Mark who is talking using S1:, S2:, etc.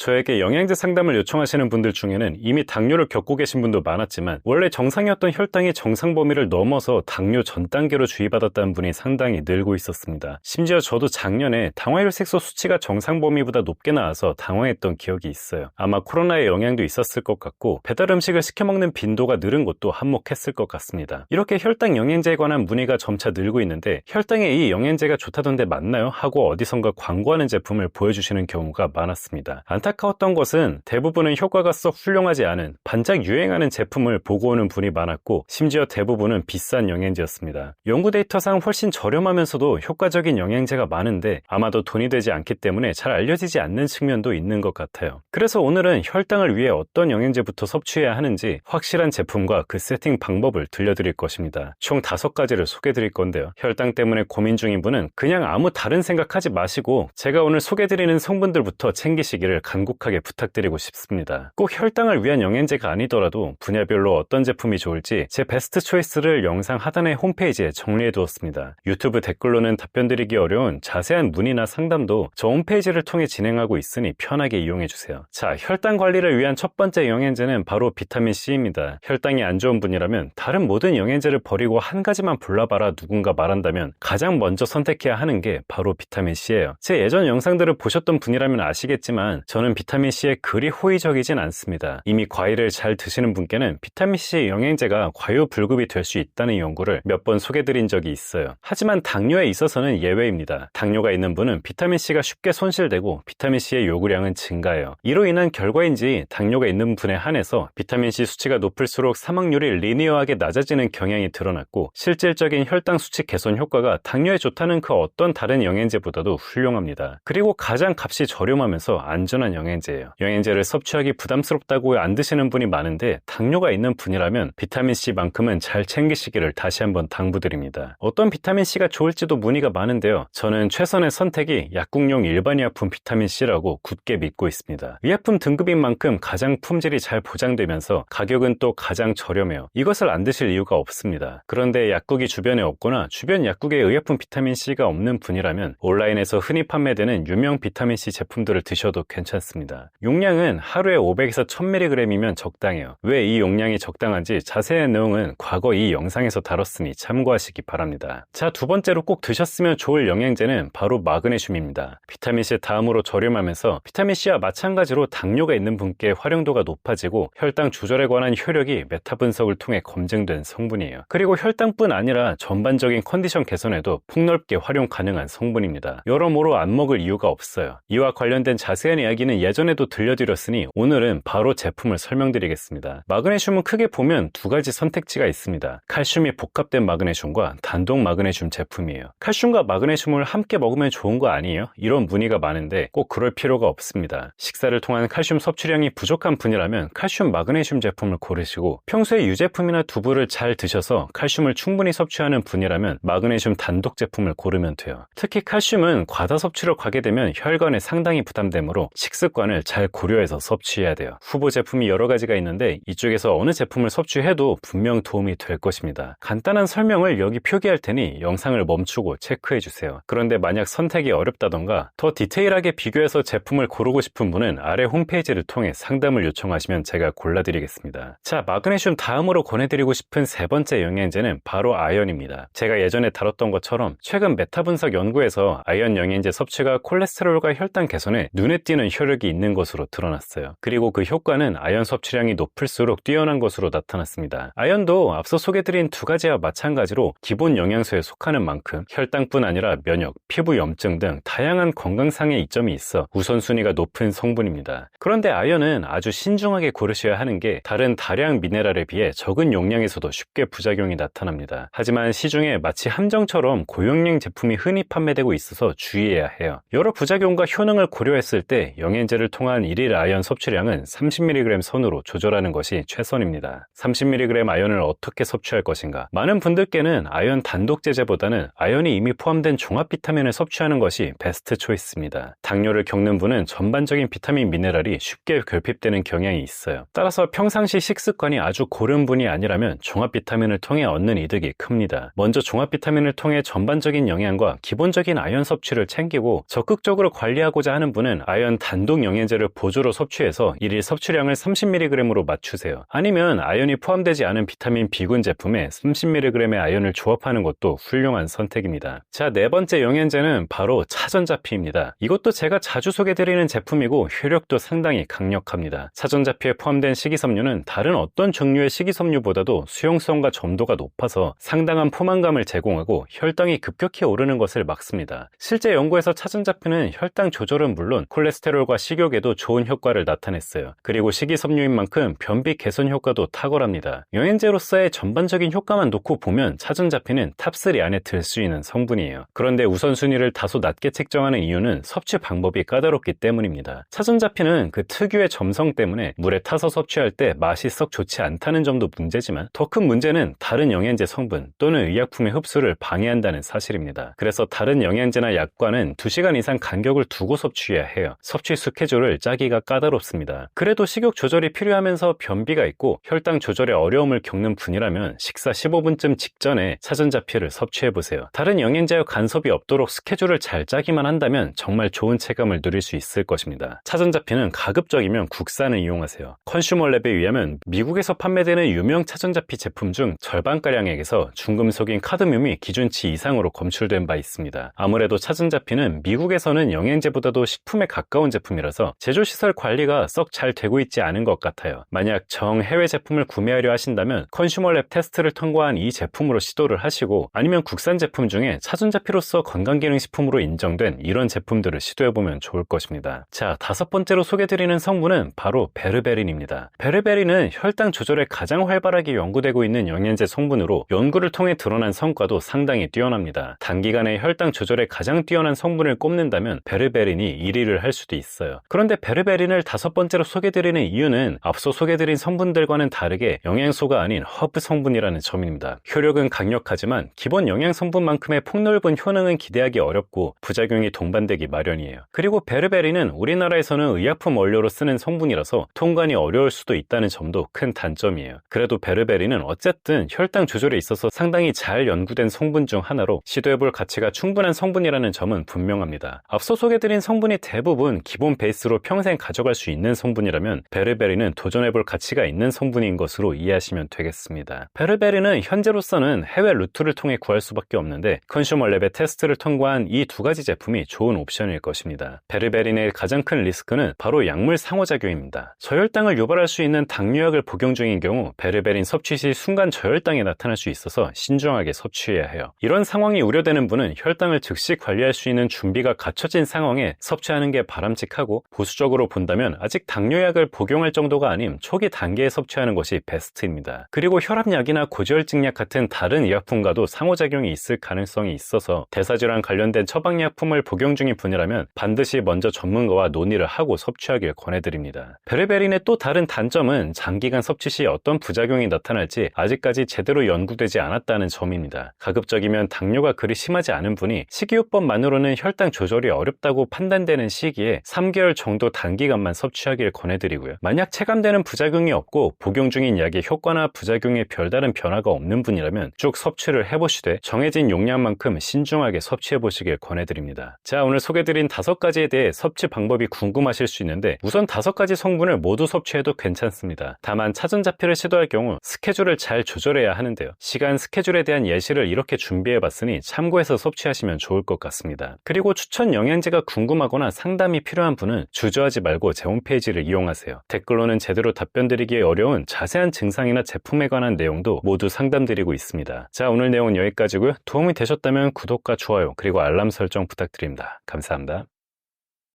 S1: 저에게 영양제 상담을 요청하시는 분들 중에는 이미 당뇨를 겪고 계신 분도 많았지만 원래 정상이었던 혈당이 정상 범위를 넘어서 당뇨 전 단계로 주의받았다는 분이 상당히 늘고 있었습니다. 심지어 저도 작년에 당화혈색소 수치가 정상 범위보다 높게 나와서 당황했던 기억이 있어요. 아마 코로나의 영향도 있었을 것 같고 배달 음식을 시켜 먹는 빈도가 늘은 것도 한몫했을 것 같습니다. 이렇게 혈당 영양제에 관한 문의가 점차 늘고 있는데 혈당에 이 영양제가 좋다던데 맞나요? 하고 어디선가 광고하는 제품을 보여주시는 경우가 많았습니다. 안타까웠던 것은 대부분은 효과가 썩 훌륭하지 않은 반짝 유행하는 제품을 보고 오는 분이 많았고 심지어 대부분은 비싼 영양제였습니다. 연구 데이터상 훨씬 저렴하면서도 효과적인 영양제가 많은데 아마도 돈이 되지 않기 때문에 잘 알려지지 않는 측면도 있는 것 같아요. 그래서 오늘은 혈당을 위해 어떤 영양제부터 섭취해야 하는지 확실한 제품과 그 세팅 방법을 들려드릴 것입니다. 총 5가지를 소개드릴 건데요. 혈당 때문에 고민 중인 분은 그냥 아무 다른 생각하지 마시고 제가 오늘 소개드리는 성분들부터 챙기시기를 간곡하게 부탁드리고 싶습니다. 꼭 혈당을 위한 영양제가 아니더라도 분야별로 어떤 제품이 좋을지 제 베스트 초이스를 영상 하단의 홈페이지에 정리해 두었습니다. 유튜브 댓글로는 답변드리기 어려운 자세한 문의나 상담도 저 홈페이지를 통해 진행하고 있으니 편하게 이용해 주세요. 자, 혈당 관리를 위한 첫 번째 영양제는 바로 비타민C입니다. 혈당이 안 좋은 분이라면 다른 모든 영양제를 버리고 한 가지만 골라봐라 누군가 말한다면 가장 먼저 선택해야 하는 게 바로 비타민C예요. 제 예전 영상들을 보셨던 분이라면 아시겠지만 저는 비타민C에 그리 호의적이진 않습니다. 이미 과일을 잘 드시는 분께는 비타민C 영양제가 과유불급이 될 수 있다는 연구를 몇 번 소개드린 적이 있어요. 하지만 당뇨에 있어서는 예외입니다. 당뇨가 있는 분은 비타민C가 쉽게 손실되고 비타민C의 요구량은 증가해요. 이로 인한 결과인지 당뇨가 있는 분에 한해서 비타민C 수치가 높을수록 사망률이 리니어하게 낮아지는 경향이 드러났고 실질적인 혈당 수치 개선 효과가 당뇨에 좋다는 그 어떤 다른 영양제보다도 훌륭합니다. 그리고 가장 값이 저렴하면서 안전한 영양제예요. 영양제를 섭취하기 부담스럽다고 안 드시는 분이 많은데 당뇨가 있는 분이라면 비타민C만큼은 잘 챙기시기를 다시 한번 당부드립니다. 어떤 비타민C가 좋을지도 문의가 많은데요. 저는 최선의 선택이 약국용 일반 의약품 비타민C라고 굳게 믿고 있습니다. 의약품 등급인 만큼 가장 품질이 잘 보장되면서 가격은 또 가장 저렴해요. 이것을 안 드실 이유가 없습니다. 그런데 약국이 주변에 없거나 주변 약국에 의약품 비타민C가 없는 분이라면 온라인에서 흔히 판매되는 유명 비타민C 제품들을 드셔도 괜찮습니다. 용량은 하루에 500에서 1000mg이면 적당해요. 왜 이 용량이 적당한지 자세한 내용은 과거 이 영상에서 다뤘으니 참고하시기 바랍니다. 자, 두 번째로 꼭 드셨으면 좋을 영양제는 바로 마그네슘입니다. 비타민C 다음으로 저렴하면서 비타민C와 마찬가지로 당뇨가 있는 분께 활용도가 높아지고 혈당 조절에 관한 효력이 메타 분석을 통해 검증된 성분이에요. 그리고 혈당뿐 아니라 전반적인 컨디션 개선에도 폭넓게 활용 가능한 성분입니다. 여러모로 안 먹을 이유가 없어요. 이와 관련된 자세한 이야기는 예전에도 들려드렸으니 오늘은 바로 제품을 설명드리겠습니다. 마그네슘은 크게 보면 두 가지 선택지가 있습니다. 칼슘이 복합된 마그네슘과 단독 마그네슘 제품이에요. 칼슘과 마그네슘을 함께 먹으면 좋은 거 아니에요? 이런 문의가 많은데 꼭 그럴 필요가 없습니다. 식사를 통한 칼슘 섭취량이 부족한 분이라면 칼슘 마그네슘 제품을 고르시고 평소에 유제품이나 두부를 잘 드셔서 칼슘을 충분히 섭취하는 분이라면 마그네슘 단독 제품을 고르면 돼요. 특히 칼슘은 과다 섭취로 가게 되면 혈관에 상당히 부담되므로 식습관을 잘 고려해서 섭취해야 돼요. 후보 제품이 여러 가지가 있는데 이쪽에서 어느 제품을 섭취해도 분명 도움이 될 것입니다. 간단한 설명을 여기 표기할 테니 영상을 멈추고 체크해 주세요. 그런데 만약 선택이 어렵다던가 더 디테일하게 비교해서 제품을 고르고 싶은 분은 아래 홈페이지를 통해 상담을 요청하시면 제가 골라드리겠습니다. 자, 마그네슘 다음으로 권해드리고 싶은 세 번째 영양제는 바로 아연입니다. 제가 예전에 다뤘던 것처럼 최근 메타 분석 연구에서 아연 영양제 섭취가 콜레스테롤과 혈당 개선에 눈에 띄는 효력이 있는 것으로 드러났어요. 그리고 그 효과는 아연 섭취량이 높을수록 뛰어난 것으로 나타났습니다. 아연도 앞서 소개드린 두 가지와 마찬가지로 기본 영양소에 속하는 만큼 혈당뿐 아니라 면역, 피부 염증 등 다양한 건강상의 이점이 있어 우선순위가 높은 성분입니다. 그런데 아연은 아주 신중하게 고르셔야 하는 게 다른 다량 미네랄에 비해 적은 용량에서도 쉽게 부작용이 나타납니다. 하지만 시중에 마치 함정처럼 고용량 제품이 흔히 판매되고 있어서 주의해야 해요. 여러 부작용과 효능을 고려했을 때 영양제를 통한 일일 아연 섭취량은 30mg 선으로 조절하는 것이 최선입니다. 30mg 아연을 어떻게 섭취할 것인가? 많은 분들께는 아연 단독 제제보다는 아연이 이미 포함된 종합 비타민을 섭취하는 것이 베스트 초이스입니다. 당뇨를 겪는 분은 전반적인 비타민 미네랄이 쉽게 결핍되는 경향이 있어요. 따라서 평상시 식습관이 아주 고른 분이 아니라면 종합 비타민을 통해 얻는 이득이 큽니다. 먼저 종합 비타민을 통해 전반적인 영양과 기본적인 아연 섭취를 챙기고 적극적으로 관리하고자 하는 분은 아연 단독 자극 영양제를 보조로 섭취해서 일일 섭취량을 30mg으로 맞추세요. 아니면 아연이 포함되지 않은 비타민 B군 제품에 30mg의 아연을 조합하는 것도 훌륭한 선택입니다. 자, 네 번째 영양제는 바로 차전자피입니다. 이것도 제가 자주 소개드리는 제품이고 효력도 상당히 강력합니다. 차전자피에 포함된 식이섬유는 다른 어떤 종류의 식이섬유보다도 수용성과 점도가 높아서 상당한 포만감을 제공하고 혈당이 급격히 오르는 것을 막습니다. 실제 연구에서 차전자피는 혈당 조절은 물론 콜레스테롤과 식욕에도 좋은 효과를 나타냈어요. 그리고 식이섬유인 만큼 변비 개선 효과도 탁월합니다. 영양제로서의 전반적인 효과만 놓고 보면 차전자피는 탑3 안에 들 수 있는 성분이에요. 그런데 우선순위를 다소 낮게 책정하는 이유는 섭취 방법이 까다롭기 때문입니다. 차전자피는 그 특유의 점성 때문에 물에 타서 섭취할 때 맛이 썩 좋지 않다는 점도 문제지만 더 큰 문제는 다른 영양제 성분 또는 의약품의 흡수를 방해한다는 사실입니다. 그래서 다른 영양제나 약과는 2시간 이상 간격을 두고 섭취해야 해요. 섭취 스케줄을 짜기가 까다롭습니다. 그래도 식욕 조절이 필요하면서 변비가 있고 혈당 조절에 어려움을 겪는 분이라면 식사 15분쯤 직전에 차전자피를 섭취해보세요. 다른 영양제와 간섭이 없도록 스케줄을 잘 짜기만 한다면 정말 좋은 체감을 누릴 수 있을 것입니다. 차전자피는 가급적이면 국산을 이용하세요. 컨슈머랩에 의하면 미국에서 판매되는 유명 차전자피 제품 중 절반가량에게서 중금속인 카드뮴이 기준치 이상으로 검출된 바 있습니다. 아무래도 차전자피는 미국에서는 영양제보다도 식품에 가까운 제품이라서 제조시설 관리가 썩 잘 되고 있지 않은 것 같아요. 만약 정 해외 제품을 구매하려 하신다면 컨슈머랩 테스트를 통과한 이 제품으로 시도를 하시고 아니면 국산 제품 중에 차전자피로서 건강기능식품으로 인정된 이런 제품들을 시도해보면 좋을 것입니다. 자, 5번째로 소개드리는 성분은 바로 베르베린입니다. 베르베린은 혈당 조절에 가장 활발하게 연구되고 있는 영양제 성분으로 연구를 통해 드러난 성과도 상당히 뛰어납니다. 단기간에 혈당 조절에 가장 뛰어난 성분을 꼽는다면 베르베린이 1위를 할 수도 있어요. 그런데 베르베린을 5번째로 소개드리는 이유는 앞서 소개드린 성분들과는 다르게 영양소가 아닌 허브 성분이라는 점입니다. 효력은 강력하지만 기본 영양 성분만큼의 폭넓은 효능은 기대하기 어렵고 부작용이 동반되기 마련이에요. 그리고 베르베린은 우리나라에서는 의약품 원료로 쓰는 성분이라서 통관이 어려울 수도 있다는 점도 큰 단점이에요. 그래도 베르베린은 어쨌든 혈당 조절에 있어서 상당히 잘 연구된 성분 중 하나로 시도해볼 가치가 충분한 성분이라는 점은 분명합니다. 앞서 소개드린 성분이 대부분 기본 베이스로 평생 가져갈 수 있는 성분이라면 베르베린은 도전해볼 가치가 있는 성분인 것으로 이해하시면 되겠습니다. 베르베린은 현재로서는 해외 루트를 통해 구할 수밖에 없는데 컨슈머랩의 테스트를 통과한 이 2가지 제품이 좋은 옵션일 것입니다. 베르베린의 가장 큰 리스크는 바로 약물 상호작용입니다. 저혈당을 유발할 수 있는 당뇨약을 복용 중인 경우 베르베린 섭취 시 순간 저혈당이 나타날 수 있어서 신중하게 섭취해야 해요. 이런 상황이 우려되는 분은 혈당을 즉시 관리할 수 있는 준비가 갖춰진 상황에 섭취하는 게 바람직하고 보수적으로 본다면 아직 당뇨약을 복용할 정도가 아닌 초기 단계에 섭취하는 것이 베스트입니다. 그리고 혈압약이나 고지혈증약 같은 다른 의약품과도 상호작용이 있을 가능성이 있어서 대사질환 관련된 처방약품을 복용 중인 분이라면 반드시 먼저 전문가와 논의를 하고 섭취하길 권해드립니다. 베르베린의 또 다른 단점은 장기간 섭취 시 어떤 부작용이 나타날지 아직까지 제대로 연구되지 않았다는 점입니다. 가급적이면 당뇨가 그리 심하지 않은 분이 식이요법만으로는 혈당 조절이 어렵다고 판단되는 시기에 3개월 정도 단기간만 섭취하길 권해드리고요. 만약 체감되는 부작용이 없고 복용 중인 약의 효과나 부작용에 별다른 변화가 없는 분이라면 쭉 섭취를 해보시되 정해진 용량만큼 신중하게 섭취해보시길 권해드립니다. 자, 오늘 소개드린 5가지에 대해 섭취 방법이 궁금하실 수 있는데 우선 5가지 성분을 모두 섭취해도 괜찮습니다. 다만 차전자피를 시도할 경우 스케줄을 잘 조절해야 하는데요. 시간 스케줄에 대한 예시를 이렇게 준비해봤으니 참고해서 섭취하시면 좋을 것 같습니다. 그리고 추천 영양제가 궁금하거나 상담이 필요한 분은 주저하지 말고 제 홈페이지를 이용하세요. 댓글로는 제대로 답변드리기 어려운 자세한 증상이나 제품에 관한 내용도 모두 상담드리고 있습니다. 자, 오늘 내용은 여기까지고요. 도움이 되셨다면 구독과 좋아요 그리고 알람 설정 부탁드립니다. 감사합니다.